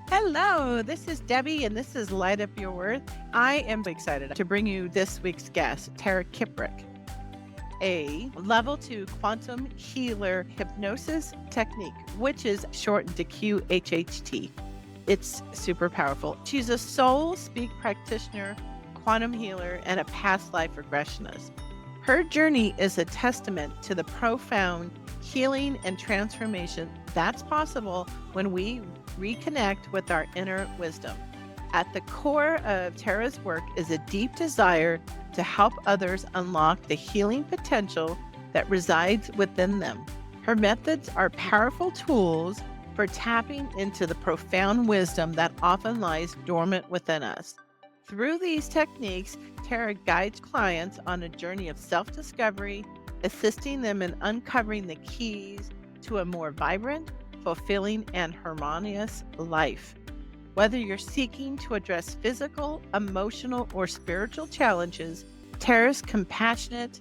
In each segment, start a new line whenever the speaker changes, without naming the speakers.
Hello, this is Debbie, and this is Light Up Your Worth. I am excited to bring you this week's guest, Tara Kiprik, a level 2 quantum healer hypnosis technique, which is shortened to QHHT. It's super powerful. She's a soul speak practitioner, quantum healer, and a past life regressionist. Her journey is a testament to the profound healing and transformation that's possible when we reconnect with our inner wisdom. At the core of Tara's work is a deep desire to help others unlock the healing potential that resides within them. Her methods are powerful tools for tapping into the profound wisdom that often lies dormant within us. Through these techniques, Tara guides clients on a journey of self-discovery, assisting them in uncovering the keys to a more vibrant, fulfilling, and harmonious life. Whether you're seeking to address physical, emotional, or spiritual challenges, Tara's compassionate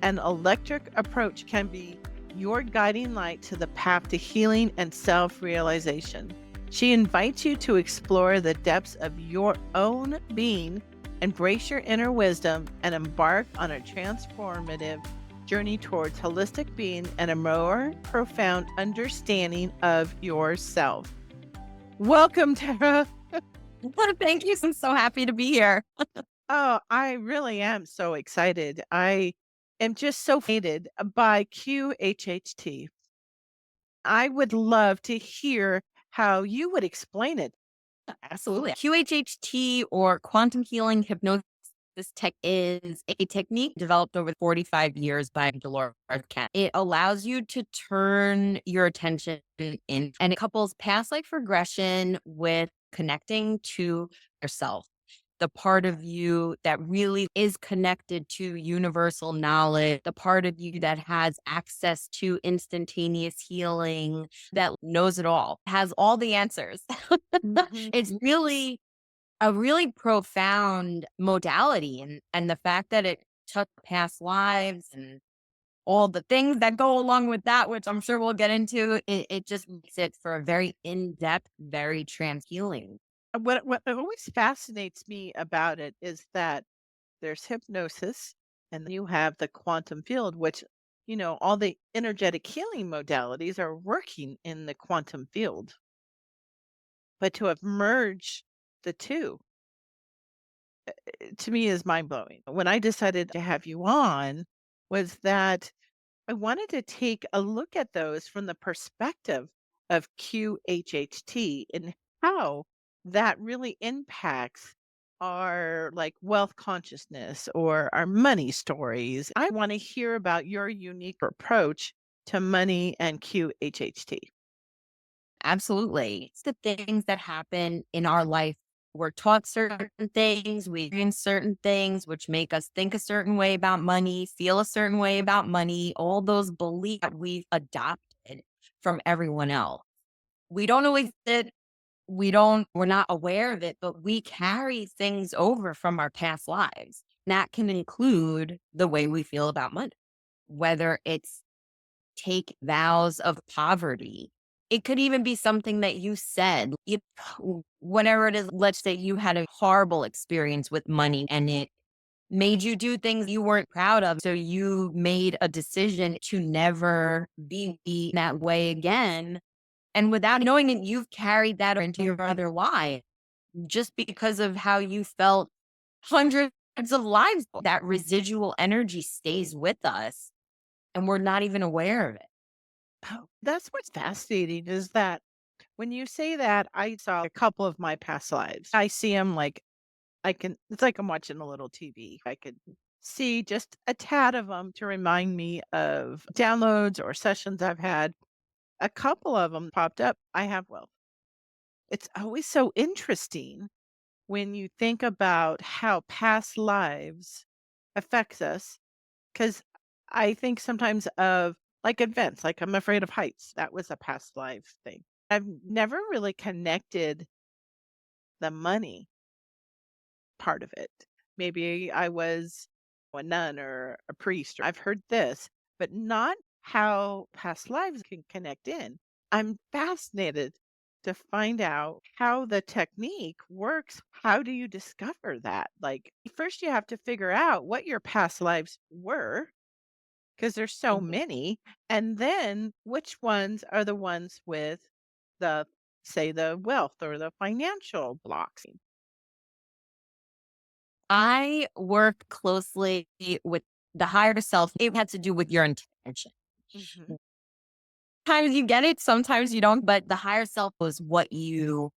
and electric approach can be your guiding light to the path to healing and self-realization. She invites you to explore the depths of your own being, embrace your inner wisdom, and embark on a transformative journey towards holistic being and a more profound understanding of yourself. Welcome, Tara.
Thank you. I'm so happy to be here.
Oh, I really am so excited. I am just so fascinated by QHHT. I would love to hear how you would explain it.
Absolutely. QHHT or Quantum Healing Hypnosis Tech is a technique developed over 45 years by Dolores Cannon. It allows you to turn your attention in, and it couples past life regression with connecting to yourself, the part of you that really is connected to universal knowledge, the part of you that has access to instantaneous healing, that knows it all, has all the answers.
Mhm.
It's really a really profound modality, and the fact that it took past lives and all the things that go along with that, which I'm sure we'll get into, it just makes it for a very in-depth, very trans healing.
What always fascinates me about it is that there's hypnosis, and then you have the quantum field, which, all the energetic healing modalities are working in the quantum field. But to have merged the two, to me is mind blowing. When I decided to have you on, was that I wanted to take a look at those from the perspective of QHHT and how that really impacts our like wealth consciousness or our money stories. I want to hear about your unique approach to money and QHHT.
Absolutely. It's the things that happen in our life. We're taught certain things, we experience certain things, which make us think a certain way about money, feel a certain way about money, all those beliefs that we've adopted from everyone else. We don't always sit, we're not aware of it, but we carry things over from our past lives. That can include the way we feel about money, whether it's take vows of poverty. It could even be something that you said, whenever it is, let's say you had a horrible experience with money and it made you do things you weren't proud of. So you made a decision to never be that way again. And without knowing it, you've carried that into your other life just because of how you felt hundreds of lives. That residual energy stays with us and we're not even aware of it.
Oh, that's what's fascinating is that when you say that, I saw a couple of my past lives. I see them like it's like I'm watching a little TV. I could see just a tad of them to remind me of downloads or sessions I've had. A couple of them popped up. I have wealth. It's always so interesting when you think about how past lives affects us. Because I think sometimes of like events, like I'm afraid of heights. That was a past life thing. I've never really connected the money part of it. Maybe I was a nun or a priest. Or I've heard this, but not how past lives can connect in. I'm fascinated to find out how the technique works. How do you discover that? Like, first, you have to figure out what your past lives were, because there's so
Mhm.
many. And then which ones are the ones with the, say, the wealth or the financial blocks.
I work closely with the higher self. It had to do with your intention.
Hmm.
Sometimes you get it, sometimes you don't, but the higher self was what you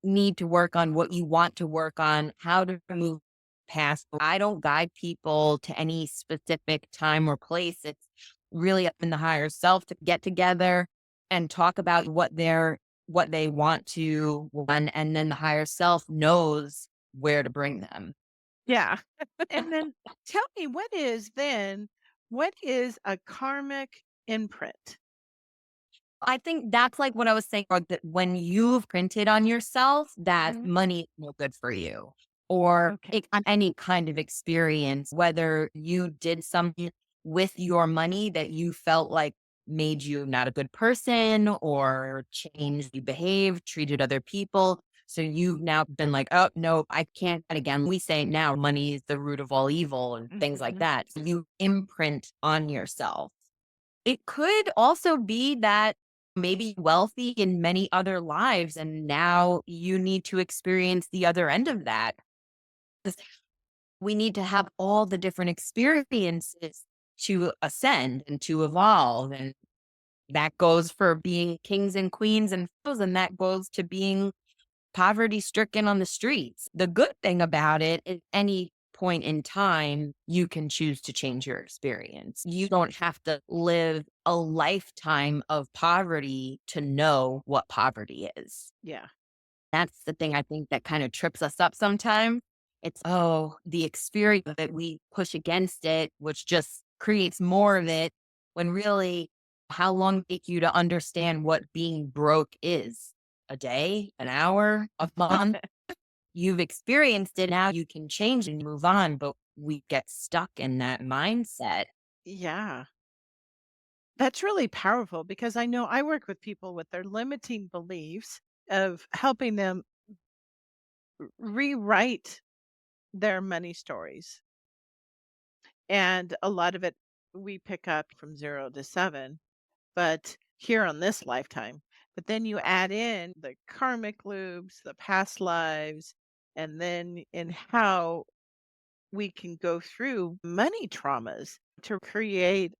need to work on, what you want to work on, how to move past. I don't guide people to any specific time or place. It's really up in the higher self to get together and talk about what they want to run, and then the higher self knows where to bring them.
Yeah. And then tell me, what is a karmic imprint?
I think that's like what I was saying, or that when you've printed on yourself that
Mhm.
money is no good for you, or
Okay.
any kind of experience, whether you did something with your money that you felt like made you not a good person or changed you behave, treated other people. So you've now been like, oh, no, I can't. And again, we say now money is the root of all evil and things like
Mhm.
that. So you imprint on yourself. It could also be that maybe wealthy in many other lives, and now you need to experience the other end of that. 'Cause we need to have all the different experiences to ascend and to evolve. And that goes for being kings and queens and fools, and that goes to being poverty stricken on the streets. The good thing about it is any point in time, you can choose to change your experience. You don't have to live a lifetime of poverty to know what poverty is.
Yeah.
That's the thing I think that kind of trips us up sometimes. It's, oh, the experience of it, we push against it, which just creates more of it when really, how long take you to understand what being broke is? A day, an hour, a month? You've experienced it. Now you can change and move on, but we get stuck in that mindset.
Yeah. That's really powerful because I know I work with people with their limiting beliefs of helping them rewrite their money stories. And a lot of it we pick up from 0 to 7, but here on this lifetime. But then you add in the karmic loops, the past lives, and then in how we can go through money traumas to create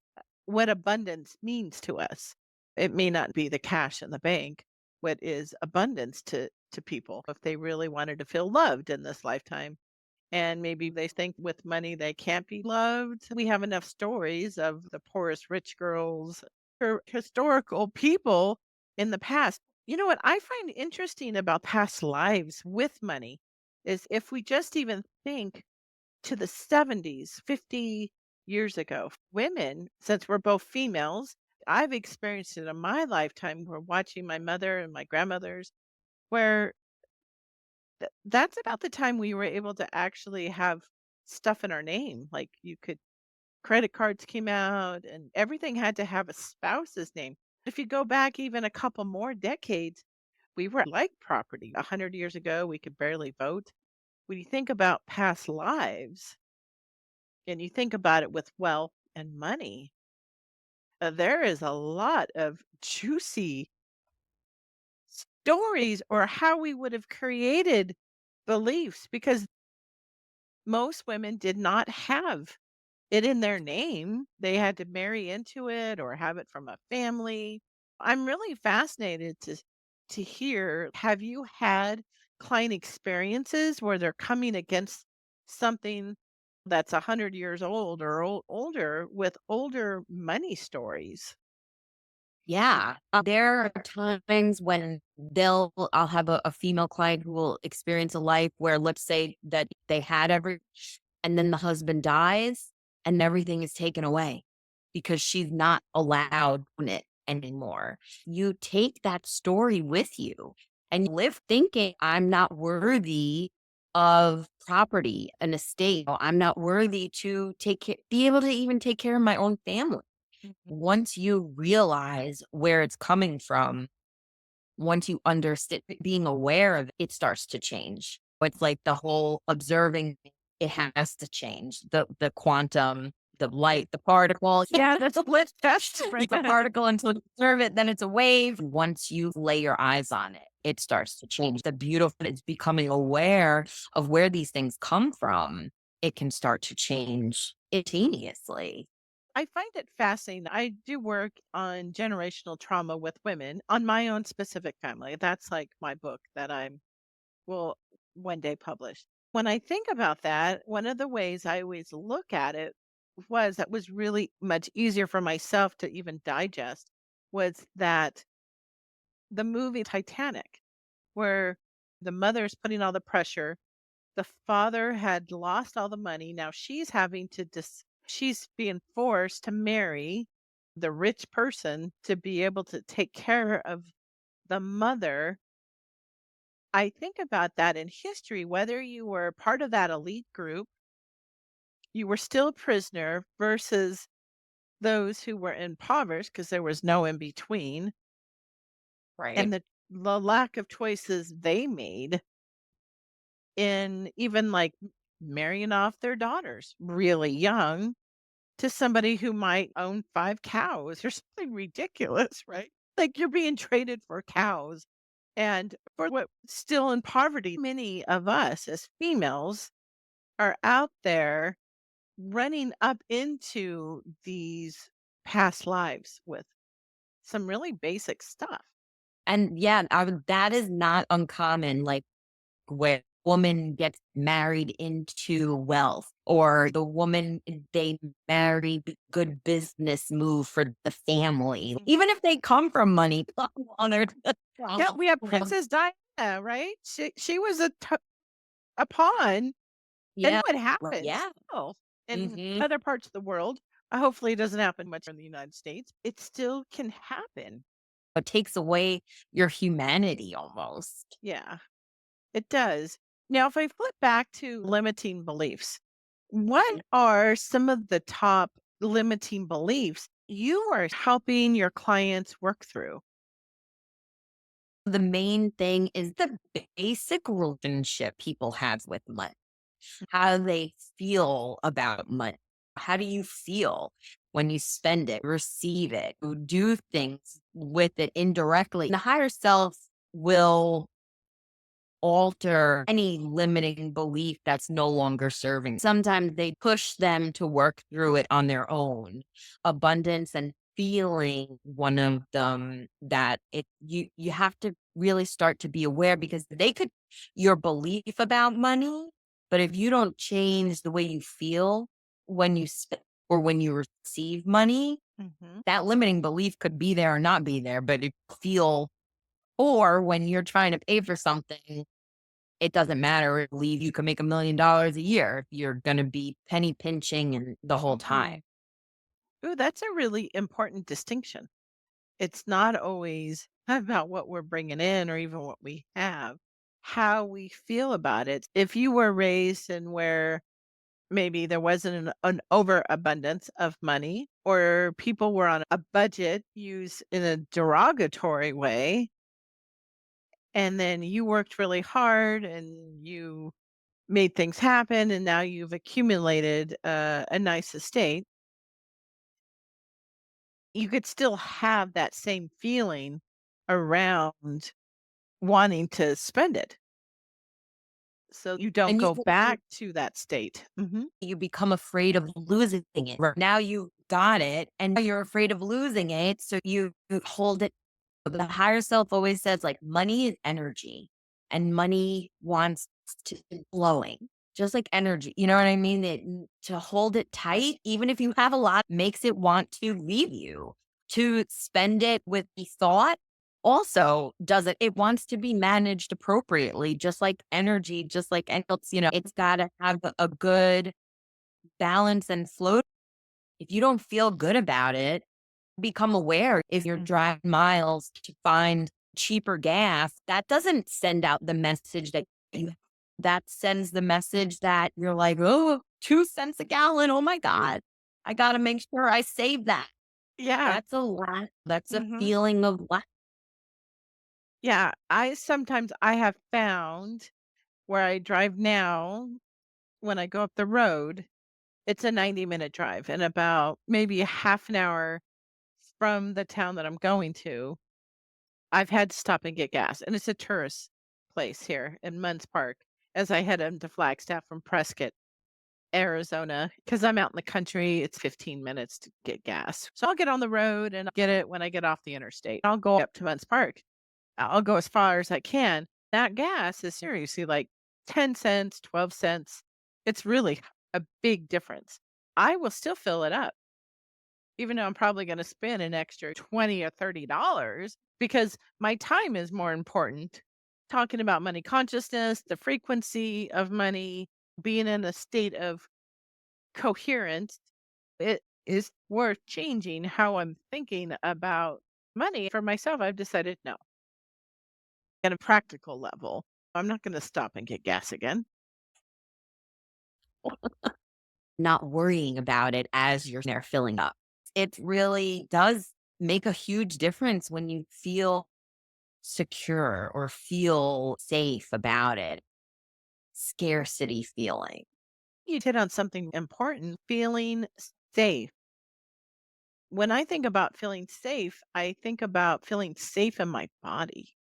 what abundance means to us. It may not be the cash in the bank. What is abundance to people if they really wanted to feel loved in this lifetime? And maybe they think with money they can't be loved. We have enough stories of the poorest rich girls or historical people in the past. You know what I find interesting about past lives with money is if we just even think to the 70s, 50 years ago, women, since we're both females, I've experienced it in my lifetime. We're watching my mother and my grandmothers, where that's about the time we were able to actually have stuff in our name. Like you could, credit cards came out and everything had to have a spouse's name. If you go back even a couple more decades, we were like property. 100 years ago, we could barely vote. When you think about past lives and you think about it with wealth and money, there is a lot of juicy stories or how we would have created beliefs because most women did not have it in their name. They had to marry into it or have it from a family. I'm really fascinated to hear, have you had client experiences where they're coming against something that's 100 years old or older with older money stories?
Yeah. There are times when I'll have a female client who will experience a life where, let's say that they had and then the husband dies and everything is taken away because she's not allowed in it anymore. You take that story with you and you live thinking, I'm not worthy of property, an estate. I'm not worthy to be able to even take care of my own family.
Mhm.
Once you realize where it's coming from, once you understand, being aware of it, it starts to change. It's like the whole observing, it has to change. The quantum, the light, the particle.
Yeah, that's a lit test.
The particle until you observe it, then it's a wave. Once you lay your eyes on it, it starts to change. The beautiful is becoming aware of where these things come from. It can start to change instantaneously.
I find it fascinating. I do work on generational trauma with women on my own specific family. That's like my book that I will one day publish. When I think about that, one of the ways I always look at it was that was really much easier for myself to even digest was that the movie Titanic, where the mother's putting all the pressure, the father had lost all the money. Now she's having to she's being forced to marry the rich person to be able to take care of the mother. I think about that in history, whether you were part of that elite group, you were still a prisoner versus those who were impoverished because there was no in between,
Right.
and the lack of choices they made in even like marrying off their daughters really young to somebody who might own 5 cows or something ridiculous, right? Like you're being traded for cows. And for what still in poverty, many of us as females are out there running up into these past lives with some really basic stuff.
And yeah, that is not uncommon. Like where woman gets married into wealth or the woman they marry good business move for the family,
Mm.
even if they come from money. Honored.
Yeah, we have Princess Diana, right? She was a pawn. And
Yeah.
what
Well,
happens
yeah.
still in
Hmm.
other parts of the world, hopefully it doesn't happen much in the United States, it still can happen.
It takes away your humanity almost.
Yeah, it does. Now, if I flip back to limiting beliefs, what are some of the top limiting beliefs you are helping your clients work through?
The main thing is the basic relationship people have with money, how they feel about money. How do you feel when you spend it, receive it, do things with it indirectly? The higher self will alter any limiting belief that's no longer serving. Sometimes they push them to work through it on their own. Abundance and feeling one of them that you have to really start to be aware because they could your belief about money, but if you don't change the way you feel when you spend or when you receive money,
Mhm.
that limiting belief could be there or not be there, but it feel or when you're trying to pay for something it doesn't matter. Leave you can make $1 million a year if you're gonna be penny pinching and the whole time.
Mm. Ooh, that's a really important distinction. It's not always about what we're bringing in or even what we have, how we feel about it. If you were raised in where maybe there wasn't an overabundance of money or people were on a budget used in a derogatory way, and then you worked really hard and you made things happen and now you've accumulated a nice estate, you could still have that same feeling around wanting to spend it, so you don't
And
go back to that state. Mhm.
you become afraid of losing it. Right. Now you got it and now you're afraid of losing it. So you hold it. The higher self always says like money is energy and money wants to be flowing. Just like energy. You know what I mean? To hold it tight, even if you have a lot, makes it want to leave you. To spend it with the thought also does it. It wants to be managed appropriately, just like energy, just like anything else, it's gotta have a good balance and flow. If you don't feel good about it, become aware if you're
Mm.
driving miles to find cheaper gas, that doesn't send out the message that you that sends the message that you're like, oh, 2 cents a gallon. Oh my God. I gotta make sure I save that.
Yeah.
That's a lot. That's a
Mhm.
feeling of lack.
Yeah, I have found where I drive now, when I go up the road, it's a 90-minute drive, and about maybe a half an hour from the town that I'm going to, I've had to stop and get gas, and it's a tourist place here in Munns Park as I head into Flagstaff from Prescott, Arizona, because 'cause I'm out in the country, it's 15 minutes to get gas. So I'll get on the road and get it when I get off the interstate. I'll go up to Munns Park. I'll go as far as I can. That gas is seriously like 10 cents, 12 cents. It's really a big difference. I will still fill it up, even though I'm probably going to spend an extra 20 or $30 because my time is more important. Talking about money consciousness, the frequency of money, being in a state of coherence, it is worth changing how I'm thinking about money. For myself, I've decided no, at a practical level, I'm not going to stop and get gas again.
Not worrying about it as you're there filling up. It really does make a huge difference when you feel secure or feel safe about it. Scarcity feeling.
You hit on something important, feeling safe. When I think about feeling safe, I think about feeling safe in my body.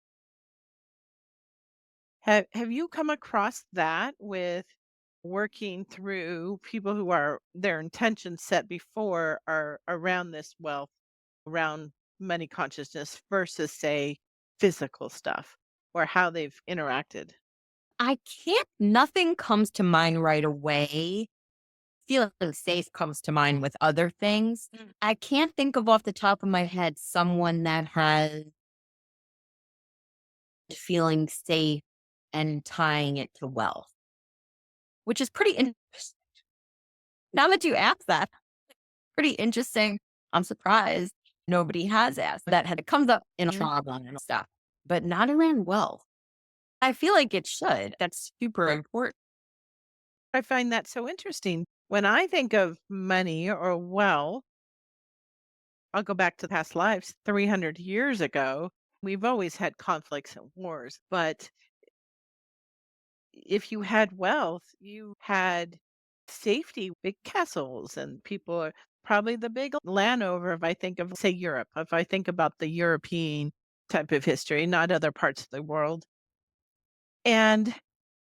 Have you come across that with working through people who are their intentions set before are around this wealth, around money consciousness versus say physical stuff or how they've interacted?
I can't, nothing comes to mind right away. Feeling safe comes to mind with other things. I can't think of off the top of my head someone that has feeling safe and tying it to wealth, which is pretty interesting. Now that you ask that, pretty interesting. I'm surprised nobody has asked that. Had it comes up in
Mhm.
trauma and stuff, but not around wealth. I feel like it should. That's super important.
I find that so interesting. When I think of money or wealth, I'll go back to past lives 300 years ago. We've always had conflicts and wars, but if you had wealth, you had safety, big castles, and people are probably the big landowner. If I think of, say, Europe, if I think about the European type of history, not other parts of the world. And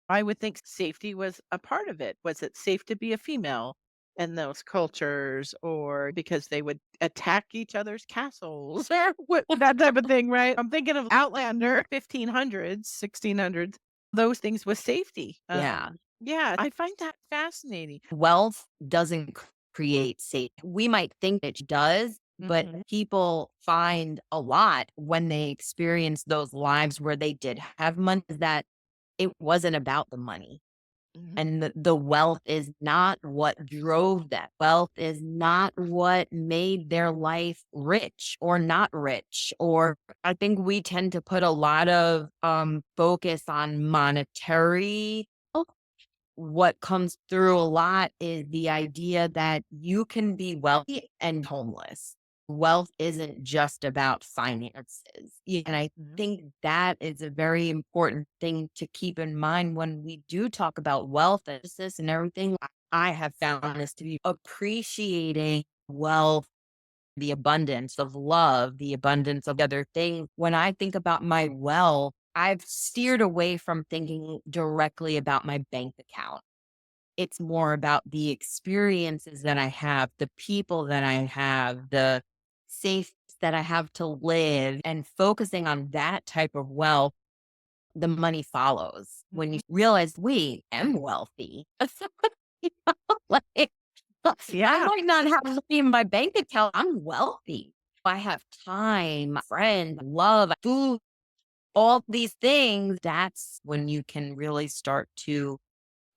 I would think safety was a part of it. Was it safe to be a female in those cultures or because they would attack each other's castles or that type of thing, right? I'm thinking of Outlander, 1500s, 1600s, those things with safety.
Yeah.
Yeah, I find that fascinating.
Wealth doesn't create safety. We might think it does, but
Mhm,
people find a lot when they experience those lives where they did have money that it wasn't about the money.
mhm.
And the wealth is not what drove that. Wealth is not what made their life rich or not rich. Or I think we tend to put a lot of focus on monetary. What comes through a lot is the idea that you can be wealthy and homeless. Wealth isn't just about finances. And I
Mhm.
think that is a very important thing to keep in mind when we do talk about wealth and this and everything. I have found this to be appreciating wealth, the abundance of love, the abundance of other things. When I think about my wealth, I've steered away from thinking directly about my bank account. It's more about the experiences that I have, the people that I have, the safe that I have to live, and focusing on that type of wealth, the money follows. When you
Mhm.
realize, wait, I'm wealthy. You know, like, I
Yeah.
might not have money in my bank account. I'm wealthy. I have time, friends, love, food, all these things. That's when you can really start to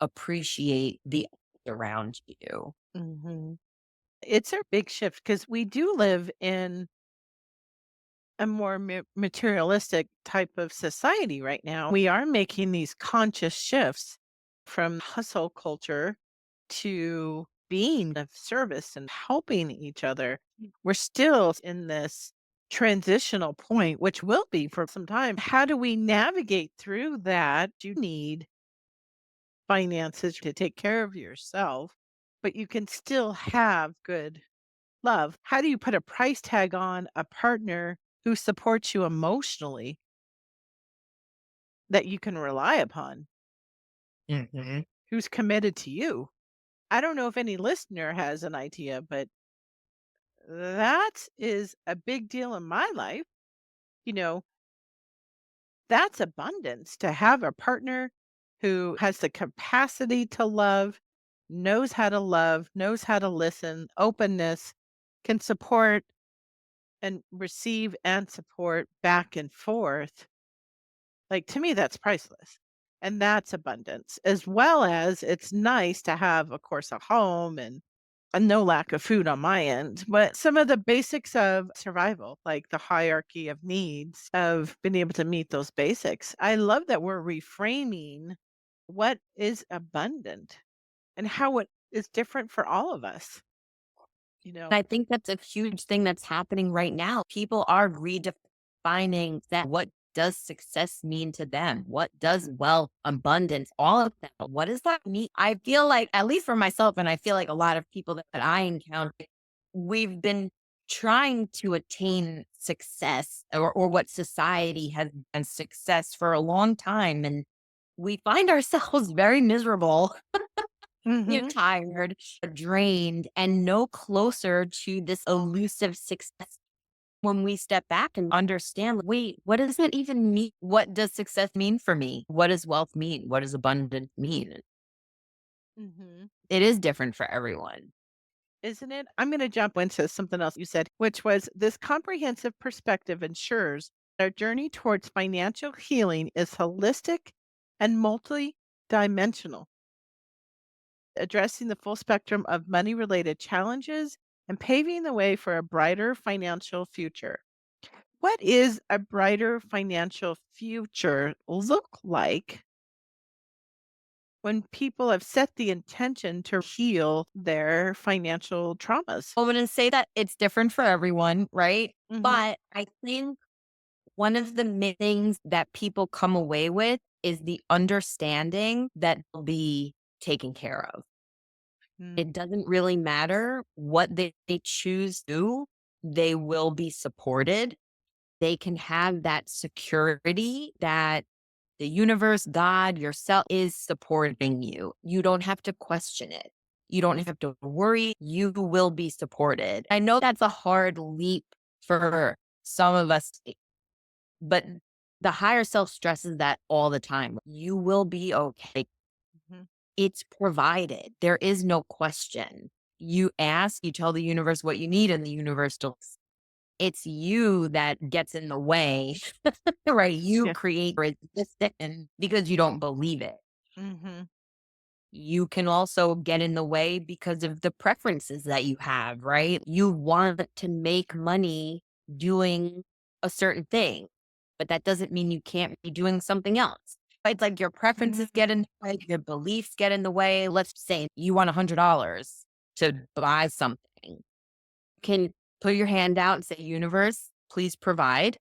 appreciate the around you.
Mhm. It's a big shift because we do live in a more materialistic type of society right now. We are making these conscious shifts from hustle culture to being of service and helping each other. We're still in this. transitional point, which will be for some time. How do we navigate through that? You need finances to take care of yourself, but you can still have good love. How do you put a price tag on a partner who supports you emotionally that you can rely upon,
Mhm.
who's committed to you? I don't know if any listener has an idea, but that is a big deal in my life. You know, that's abundance to have a partner who has the capacity to love, knows how to listen, openness, can support and receive and support back and forth. Like, to me, that's priceless. And that's abundance, as well as it's nice to have, of course, a home and no lack of food on my end, but some of the basics of survival, like the hierarchy of needs, of being able to meet those basics. I love that we're reframing what is abundant and how it is different for all of us, you know?
I think that's a huge thing that's happening right now. People are redefining that. What does success mean to them? What does wealth, abundance, all of that? What does that mean? I feel like, at least for myself, and I feel like a lot of people that I encounter, we've been trying to attain success, or what society has been success for a long time. And we find ourselves very miserable,
Mhm.
tired, drained, and no closer to this elusive success when we step back and understand, wait, what does that even mean? What does success mean for me? What does wealth mean? What does abundance mean?
Mhm.
It is different for everyone.
Isn't it? I'm going to jump into something else you said, which was this comprehensive perspective ensures our journey towards financial healing is holistic and multi-dimensional, addressing the full spectrum of money related challenges and paving the way for a brighter financial future. What is a brighter financial future look like when people have set the intention to heal their financial traumas?
I'm going to say that it's different for everyone, right?
Mhm.
But I think one of the things that people come away with is the understanding that they'll be taken care of.
Mm.
It doesn't really matter what they choose to do, they will be supported. They can have that security that the universe, God, yourself is supporting you. You don't have to question it. You don't have to worry. You will be supported. I know that's a hard leap for some of us, but the higher self stresses that all the time. You will be okay.
Mhm.
It's provided. There is no question. You ask, you tell the universe what you need, and the universe does. It's you that gets in the way, right? You
Yeah.
create resistance because you don't believe it.
Mhm.
You can also get in the way because of the preferences that you have, right? You want to make money doing a certain thing, but that doesn't mean you can't be doing something else. It's like your preferences
Mhm.
get in the way, your beliefs get in the way. Let's say you want $100 to buy something. You can put your hand out and say, universe, please provide,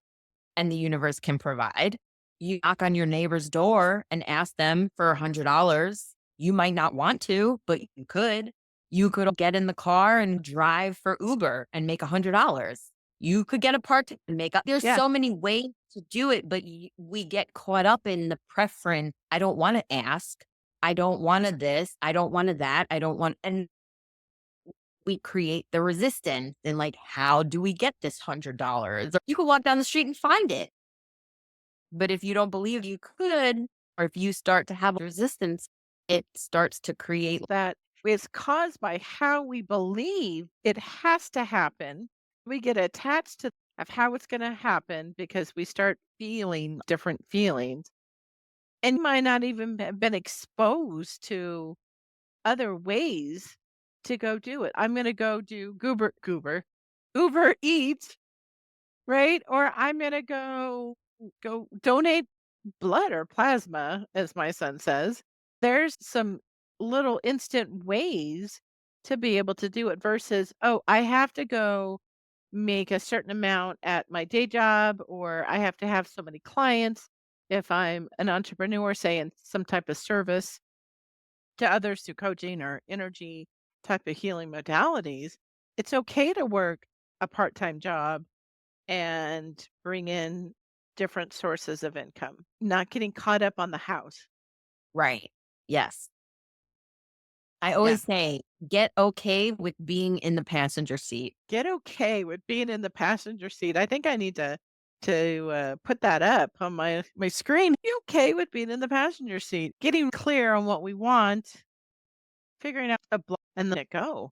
and the universe can provide. You knock on your neighbor's door and ask them for $100. You might not want to, but you could. You could get in the car and drive for Uber and make $100. You could get a part and make up. There's
Yeah.
so many ways to do it, but we get caught up in the preference. I don't want to ask. I don't want to this. I don't want to that. I don't want, and we create the resistance. And like, how do we get this $100? You could walk down the street and find it. But if you don't believe you could, or if you start to have resistance, it starts to create.
That is caused by how we believe it has to happen. We get attached to of how it's going to happen because we start feeling different feelings and might not even have been exposed to other ways to go do it. I'm going to go do Uber Eats, right? Or I'm going to go donate blood or plasma, as my son says. There's some little instant ways to be able to do it versus, oh, I have to go make a certain amount at my day job, or I have to have so many clients if I'm an entrepreneur, say in some type of service to others through coaching or energy type of healing modalities. It's okay to work a part-time job and bring in different sources of income, not getting caught up on the house.
Right. Yes. I
Yeah.
always say, get okay with being in the passenger seat.
Get okay with being in the passenger seat. I think I need to put that up on my screen. Be okay with being in the passenger seat. Getting clear on what we want, figuring out a block, and let it go.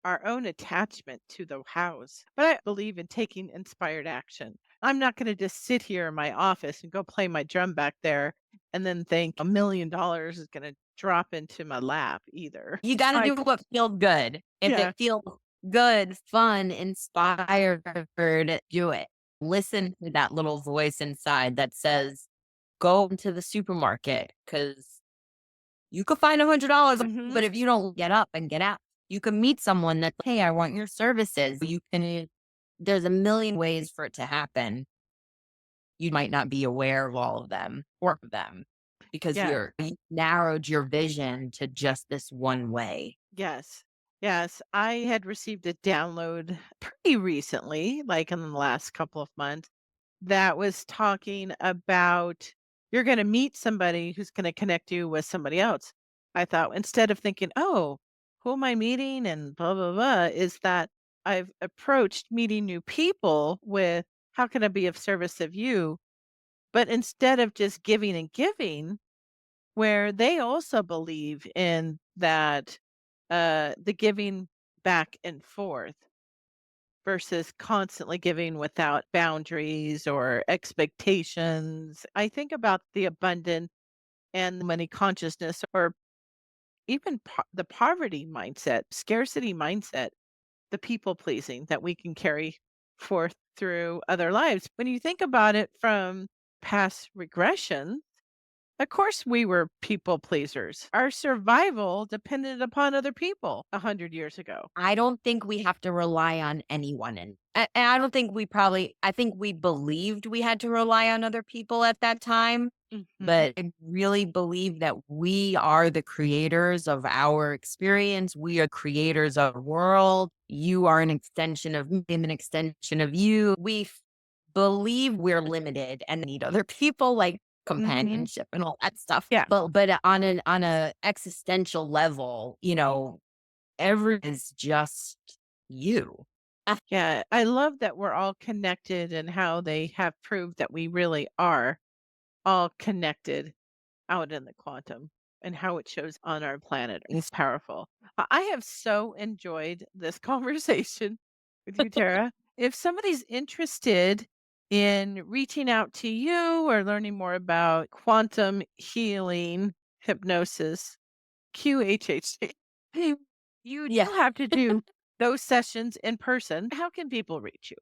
Our own attachment to the house. But I believe in taking inspired action. I'm not going to just sit here in my office and go play my drum back there and then think $1 million is going to drop into my lap either.
You got to
I
do what feels good. If
Yeah.
it feels good, fun, inspired, do it. Listen to that little voice inside that says, go into the supermarket because you could find $100,
Mhm.
but if you don't get up and get out, you can meet someone that, hey, I want your services. You can, there's a million ways for it to happen. You might not be aware of all of them or of them because
Yeah.
you narrowed your vision to just this one way.
Yes. Yes. I had received a download pretty recently, like in the last couple of months, that was talking about you're going to meet somebody who's going to connect you with somebody else. I thought instead of thinking, oh, who am I meeting and blah, blah, blah, is that I've approached meeting new people with how can I be of service of you? But instead of just giving and giving, where they also believe in that the giving back and forth versus constantly giving without boundaries or expectations. I think about the abundant and the money consciousness, or even the poverty mindset, scarcity mindset, the people pleasing that we can carry forth through other lives. When you think about it from past regression, of course, we were people pleasers. Our survival depended upon other people 100 years ago.
I don't think we have to rely on anyone. And I don't think I think we believed we had to rely on other people at that time.
Mhm.
But I really believe that we are the creators of our experience. We are creators of the world. You are an extension of me, I'm an extension of you. Believe we're limited and need other people like
Mhm.
companionship and all that stuff.
Yeah.
But on a existential level, everyone is just you. Ah,
Yeah. I love that we're all connected and how they have proved that we really are all connected out in the quantum and how it shows on our planet. It's powerful. I have so enjoyed this conversation with you, Tara. If somebody's interested in reaching out to you or learning more about quantum healing hypnosis, QHHT, you
yeah.
do have to do those sessions in person. How can people reach you?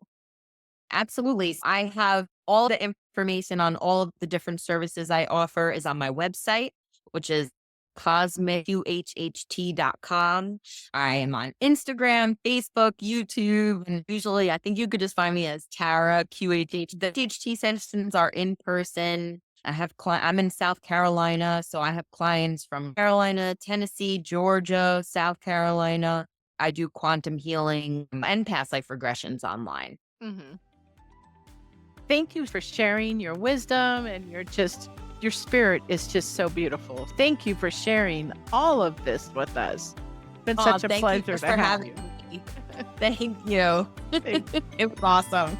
Absolutely. I have all the information on all of the different services I offer is on my website, which is cosmicqhht.com. I am on Instagram, Facebook, YouTube, and usually I think you could just find me as Tara QHH. The QHT sessions are in person. I'm in South Carolina, so I have clients from Carolina, Tennessee, Georgia, South Carolina. I do quantum healing and past life regressions online.
Mhm. Thank you for sharing your wisdom and your spirit is just so beautiful. Thank you for sharing all of this with us. It's been
Aw,
such a
thank you
pleasure to
for
have you.
having me. Thank you.
Thank
It was awesome.